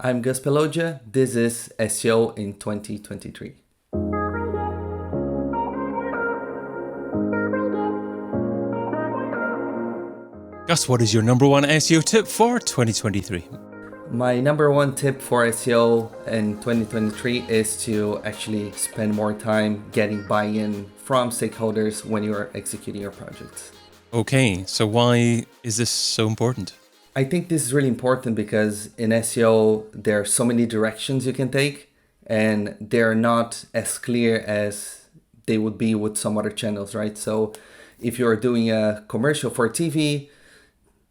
I'm Gus Pelogia. This is SEO in 2023. Gus, what is your number one SEO tip for 2023? My number one tip for SEO in 2023 is to actually spend more time getting buy-in from stakeholders when you are executing your projects. Okay, so why is this so important? I think this is really important because in SEO, there are so many directions you can take, and they're not as clear as they would be with some other channels, right? So if you're doing a commercial for TV,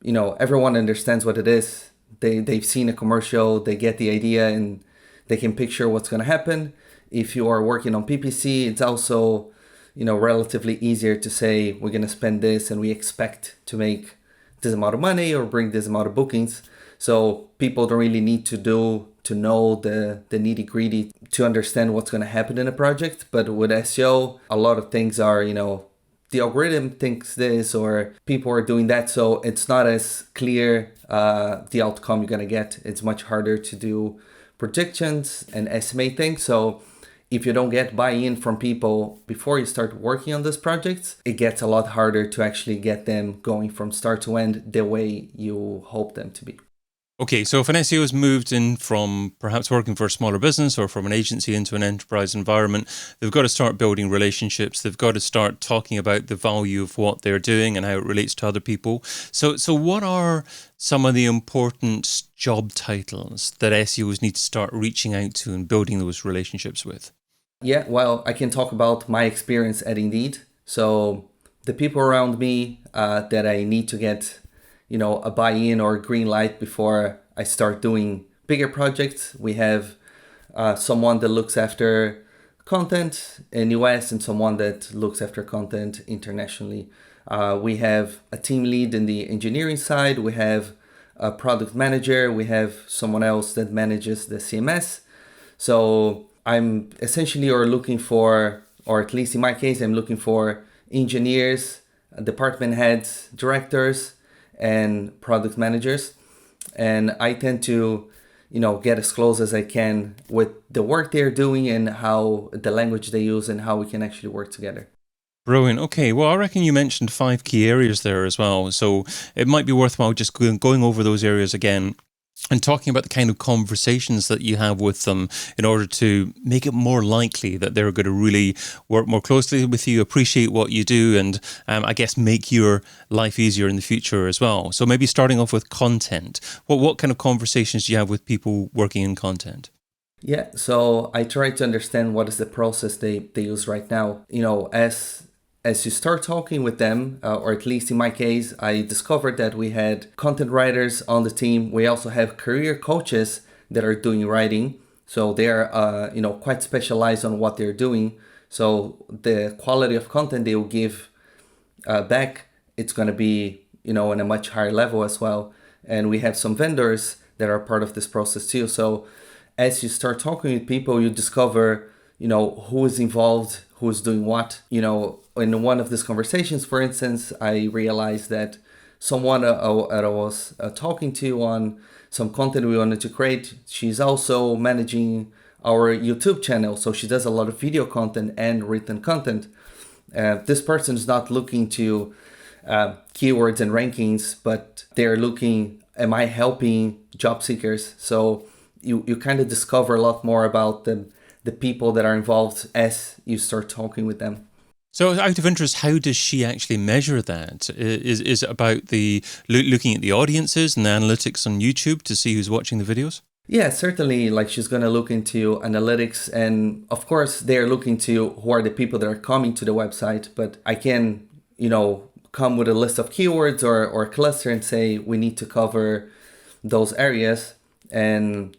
everyone understands what it is. They've seen a commercial, they get the idea, and they can picture what's going to happen. If you are working on PPC, it's also, relatively easier to say we're going to spend this and we expect to make this amount of money or bring this amount of bookings. So people don't really need to know the nitty gritty to understand what's going to happen in a project. But with SEO, a lot of things are, the algorithm thinks this or people are doing that. So it's not as clear the outcome you're going to get. It's much harder to do predictions and estimate things. So if you don't get buy-in from people before you start working on these projects, it gets a lot harder to actually get them going from start to end the way you hope them to be. Okay, so if an SEO has moved in from perhaps working for a smaller business or from an agency into an enterprise environment, they've got to start building relationships. They've got to start talking about the value of what they're doing and how it relates to other people. So what are some of the important job titles that SEOs need to start reaching out to and building those relationships with? Yeah, well, I can talk about my experience at Indeed. So the people around me that I need to get a buy-in or a green light before I start doing bigger projects. We have someone that looks after content in US and someone that looks after content internationally. We have a team lead in the engineering side. We have a product manager. We have someone else that manages the CMS. So I'm essentially looking for, or at least in my case, I'm looking for engineers, department heads, directors, and product managers. And I tend to, get as close as I can with the work they're doing and how the language they use and how we can actually work together. Brilliant. Okay, well, I reckon you mentioned 5 key areas there as well. So it might be worthwhile just going over those areas again and talking about the kind of conversations that you have with them in order to make it more likely that they're going to really work more closely with you, appreciate what you do, and I guess make your life easier in the future as well. So maybe starting off with content. What kind of conversations do you have with people working in content? Yeah, so I try to understand what is the process they use right now. As you start talking with them, or at least in my case, I discovered that we had content writers on the team. We also have career coaches that are doing writing. So they're, quite specialized on what they're doing. So the quality of content they will give back, it's going to be, in a much higher level as well. And we have some vendors that are part of this process too. So as you start talking with people, you discover, who is involved, who is doing what. In one of these conversations, for instance, I realized that someone I was talking to on some content we wanted to create, she's also managing our YouTube channel. So she does a lot of video content and written content. This person is not looking to keywords and rankings, but they're looking, am I helping job seekers? So you kind of discover a lot more about the people that are involved as you start talking with them. So out of interest, how does she actually measure that? Is it about the looking at the audiences and the analytics on YouTube to see who's watching the videos? Yeah, certainly. Like she's going to look into analytics, and of course they're looking to who are the people that are coming to the website. But I can, come with a list of keywords or a cluster and say we need to cover those areas. And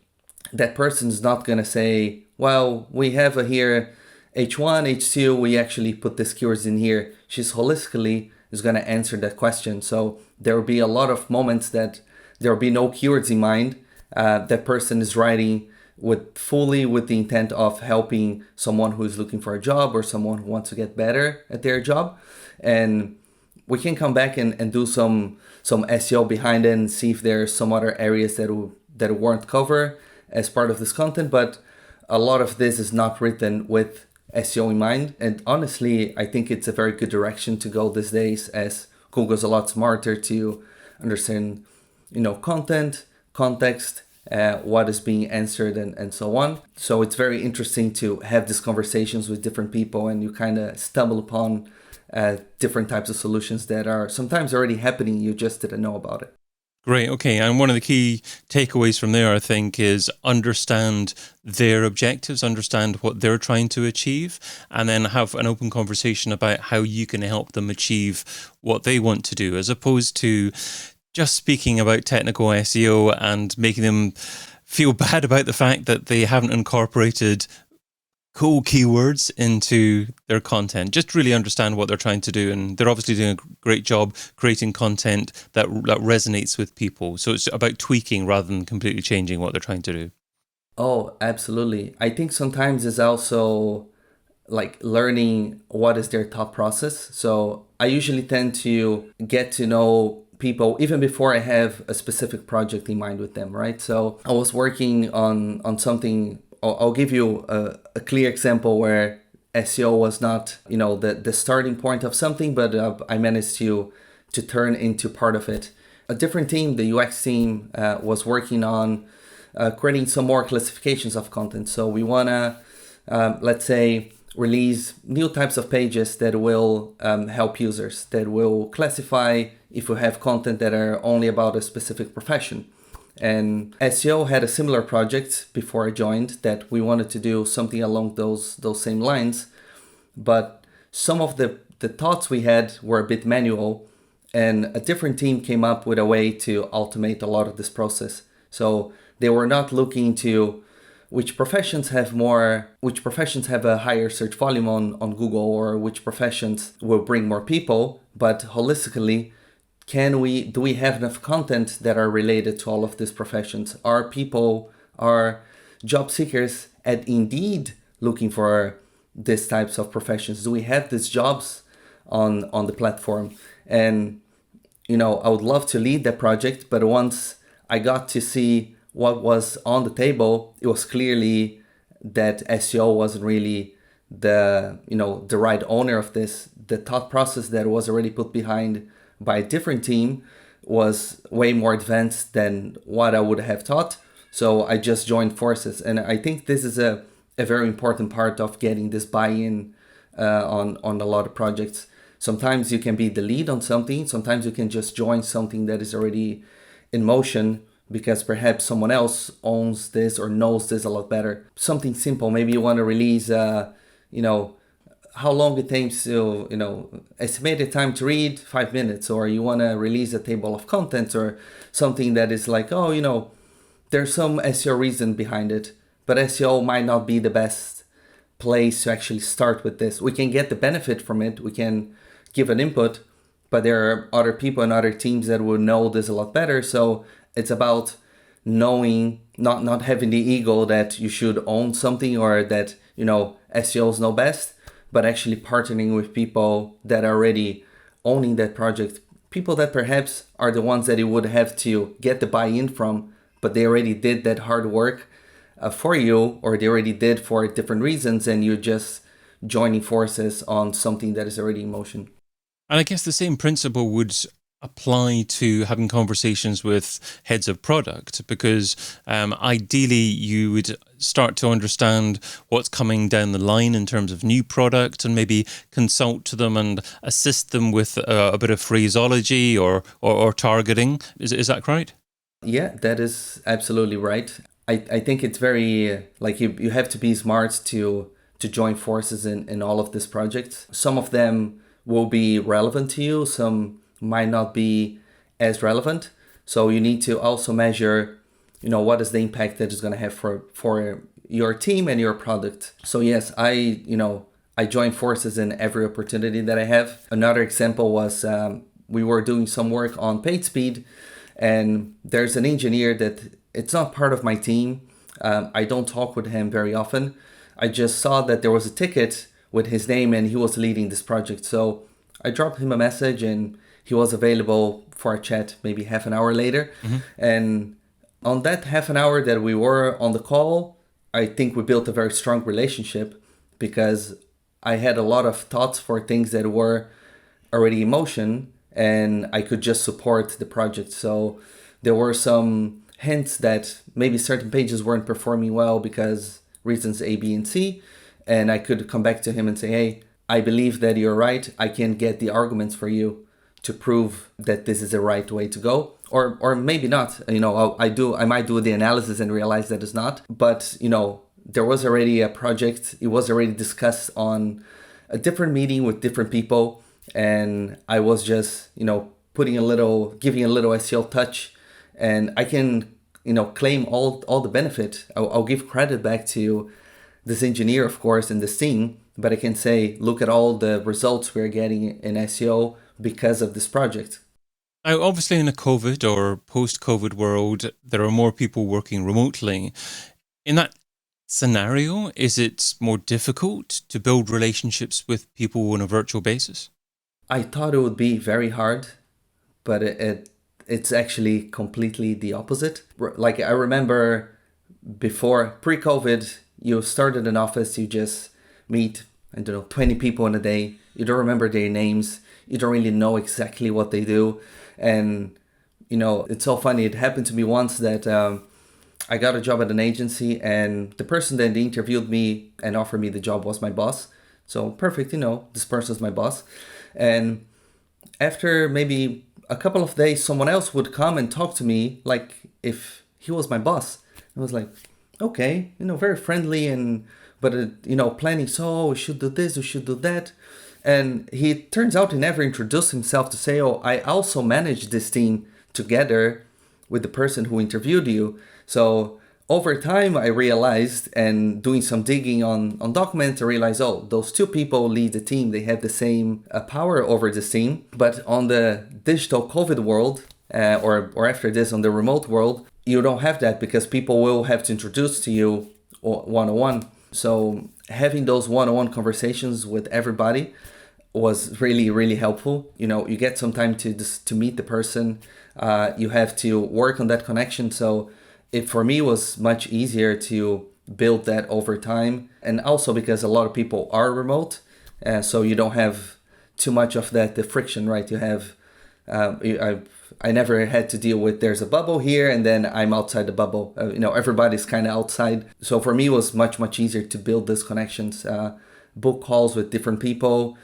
that person's not going to say, well, we have here H1, H2, we actually put these keywords in here. She's holistically is going to answer that question. So there will be a lot of moments that there will be no keywords in mind. That person is writing fully with the intent of helping someone who is looking for a job or someone who wants to get better at their job. And we can come back and do some SEO behind it and see if there's some other areas that weren't covered. as part of this content, but a lot of this is not written with SEO in mind. And honestly, I think it's a very good direction to go these days, as Google's a lot smarter to understand, content, context, what is being answered, and so on. So it's very interesting to have these conversations with different people, and you kind of stumble upon different types of solutions that are sometimes already happening. You just didn't know about it. Great. Okay. And one of the key takeaways from there, I think, is understand their objectives, understand what they're trying to achieve, and then have an open conversation about how you can help them achieve what they want to do, as opposed to just speaking about technical SEO and making them feel bad about the fact that they haven't incorporated cool keywords into their content. Just really understand what they're trying to do, and they're obviously doing a great job creating content that resonates with people. So it's about tweaking rather than completely changing what they're trying to do. Oh, absolutely. I think sometimes it's also like learning what is their thought process. So I usually tend to get to know people even before I have a specific project in mind with them, right? So I was working on something. I'll give you a clear example where SEO was not, the starting point of something, but I managed to turn into part of it. A different team, the UX team, was working on creating some more classifications of content. So we want to, let's say, release new types of pages that will help users, that will classify if you have content that are only about a specific profession. And SEO had a similar project before I joined that we wanted to do something along those same lines. But some of the thoughts we had were a bit manual, and a different team came up with a way to automate a lot of this process. So they were not looking to which professions have a higher search volume on Google, or which professions will bring more people, but holistically, do we have enough content that are related to all of these professions? Are job seekers at Indeed looking for these types of professions? Do we have these jobs on the platform? And, I would love to lead that project, but once I got to see what was on the table, it was clearly that SEO wasn't really the right owner of this. The thought process that was already put behind by a different team was way more advanced than what I would have thought. So I just joined forces. And I think this is a very important part of getting this buy-in on a lot of projects. Sometimes you can be the lead on something. Sometimes you can just join something that is already in motion because perhaps someone else owns this or knows this a lot better. Something simple. Maybe you want to release, how long it takes to, estimated time to read, 5 minutes, or you want to release a table of contents or something that is like, there's some SEO reason behind it, but SEO might not be the best place to actually start with this. We can get the benefit from it. We can give an input, but there are other people and other teams that will know this a lot better. So it's about knowing, not having the ego that you should own something or that, SEOs know best, but actually partnering with people that are already owning that project, people that perhaps are the ones that you would have to get the buy-in from, but they already did that hard work for you, or they already did for different reasons, and you're just joining forces on something that is already in motion. And I guess the same principle would apply to having conversations with heads of product, because ideally you would start to understand what's coming down the line in terms of new product, and maybe consult to them and assist them with a bit of phraseology or targeting. Is that right? Yeah, that is absolutely right. I think it's very you have to be smart to join forces in all of these projects. Some of them will be relevant to you, some might not be as relevant. So you need to also measure, what is the impact that is going to have for your team and your product. So yes, I join forces in every opportunity that I have. Another example was we were doing some work on page speed, and there's an engineer that it's not part of my team. I don't talk with him very often. I just saw that there was a ticket with his name and he was leading this project. So I dropped him a message and he was available for a chat maybe half an hour later. Mm-hmm. And On that half an hour that we were on the call, I think we built a very strong relationship because I had a lot of thoughts for things that were already in motion and I could just support the project. So there were some hints that maybe certain pages weren't performing well because reasons A, B, and C. And I could come back to him and say, hey, I believe that you're right. I can get the arguments for you to prove that this is the right way to go. Or maybe not. I might do the analysis and realize that it's not. But, there was already a project. It was already discussed on a different meeting with different people. And I was just, giving a little SEO touch. And I can, claim all the benefit. I'll give credit back to this engineer, of course, and this team. But I can say, look at all the results we're getting in SEO because of this project. Now, obviously, in a COVID or post-COVID world, there are more people working remotely. In that scenario, is it more difficult to build relationships with people on a virtual basis? I thought it would be very hard, but it's actually completely the opposite. Like I remember before, pre-COVID, you started an office, you just meet, 20 people in a day. You don't remember their names. You don't really know exactly what they do. And, it's so funny. It happened to me once that I got a job at an agency and the person that interviewed me and offered me the job was my boss. So perfect, this person's my boss. And after maybe a couple of days, someone else would come and talk to me like if he was my boss. I was like, okay, very friendly but planning, so we should do this, we should do that. And he turns out he never introduced himself to say, oh, I also manage this team together with the person who interviewed you. So over time, I realized, and doing some digging on documents, I realized, oh, those two people lead the team. They have the same power over the team. But on the digital COVID world, or after this on the remote world, you don't have that because people will have to introduce to you one-on-one. So having those one-on-one conversations with everybody was really, really helpful. You get some time to meet the person. You have to work on that connection. So it for me was much easier to build that over time. And also because a lot of people are remote. So you don't have too much of the friction, right? You have, I never had to deal with there's a bubble here and then I'm outside the bubble. Everybody's kind of outside. So for me, it was much, much easier to build these connections, book calls with different people,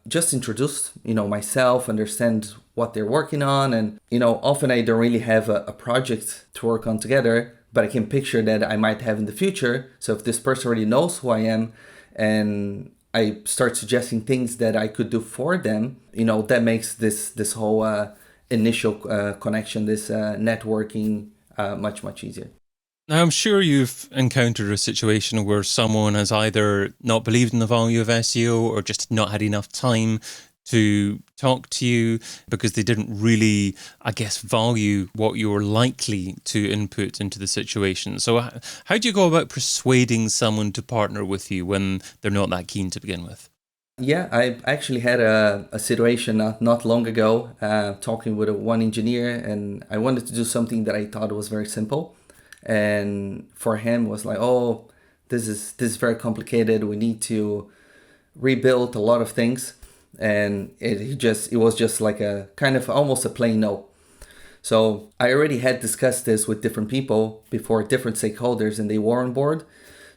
just introduce, myself, understand what they're working on. And, often I don't really have a project to work on together, but I can picture that I might have in the future. So if this person already knows who I am and I start suggesting things that I could do for them, that makes this whole initial connection, this networking much, much easier. Now, I'm sure you've encountered a situation where someone has either not believed in the value of SEO or just not had enough time to talk to you because they didn't really, value what you were likely to input into the situation. So how do you go about persuading someone to partner with you when they're not that keen to begin with? Yeah, I actually had a situation not long ago talking with one engineer, and I wanted to do something that I thought was very simple. And for him was like, oh, this is very complicated. We need to rebuild a lot of things. And it was just like a kind of almost a plain no. So I already had discussed this with different people before, different stakeholders, and they were on board.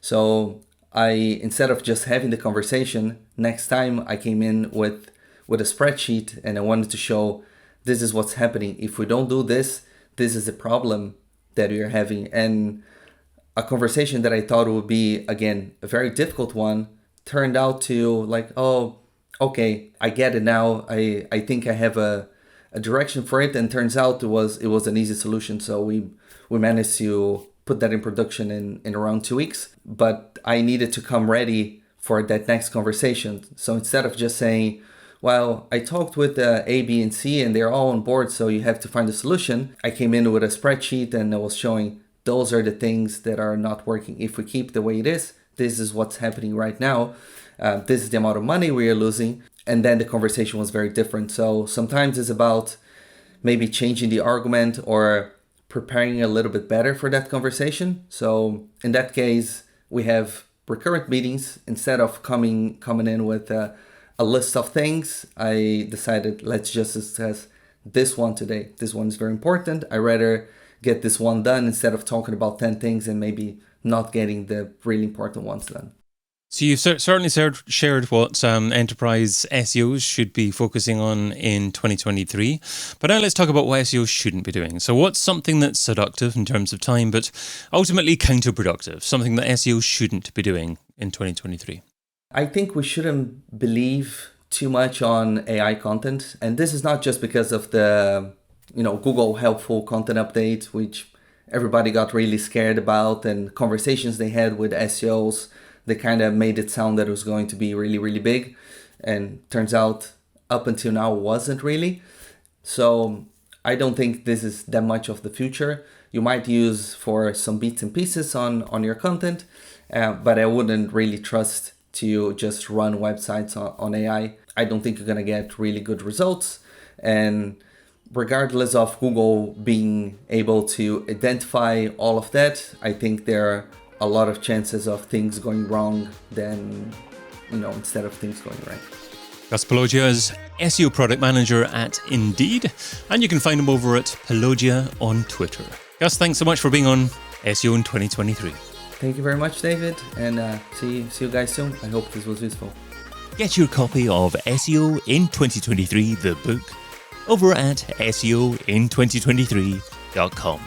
So instead of just having the conversation, next time I came in with a spreadsheet and I wanted to show this is what's happening. If we don't do this, this is the problem that we are having. And a conversation that I thought would be, again, a very difficult one turned out to like, oh, okay, I get it now. I think I have a direction for it. And turns out it was an easy solution. So we managed to put that in production in around 2 weeks. But I needed to come ready for that next conversation. So instead of just saying, well, I talked with A, B, and C, and they're all on board, so you have to find a solution, I came in with a spreadsheet and I was showing those are the things that are not working. If we keep the way it is, this is what's happening right now. This is the amount of money we are losing. And then the conversation was very different. So sometimes it's about maybe changing the argument or preparing a little bit better for that conversation. So in that case, we have recurrent meetings. Instead of coming in with a list of things, I decided let's just discuss this one today. This one is very important. I rather get this one done instead of talking about 10 things and maybe not getting the really important ones done. So you've certainly shared what enterprise SEOs should be focusing on in 2023. But now let's talk about what SEOs shouldn't be doing. So what's something that's seductive in terms of time, but ultimately counterproductive, something that SEOs shouldn't be doing in 2023? I think we shouldn't believe too much on AI content. And this is not just because of the Google helpful content update, which everybody got really scared about, and conversations they had with SEOs. They kind of made it sound that it was going to be really, really big. And turns out up until now wasn't really. So I don't think this is that much of the future. You might use for some bits and pieces on your content, but I wouldn't really trust to just run websites on AI. I don't think you're going to get really good results. And regardless of Google being able to identify all of that, I think there are a lot of chances of things going wrong than, instead of things going right. Gus Pelogia is SEO Product Manager at Indeed, and you can find him over at Pelogia on Twitter. Gus, thanks so much for being on SEO in 2023. Thank you very much, David, and see you guys soon. I hope this was useful. Get your copy of SEO in 2023, the book, over at SEOin2023.com.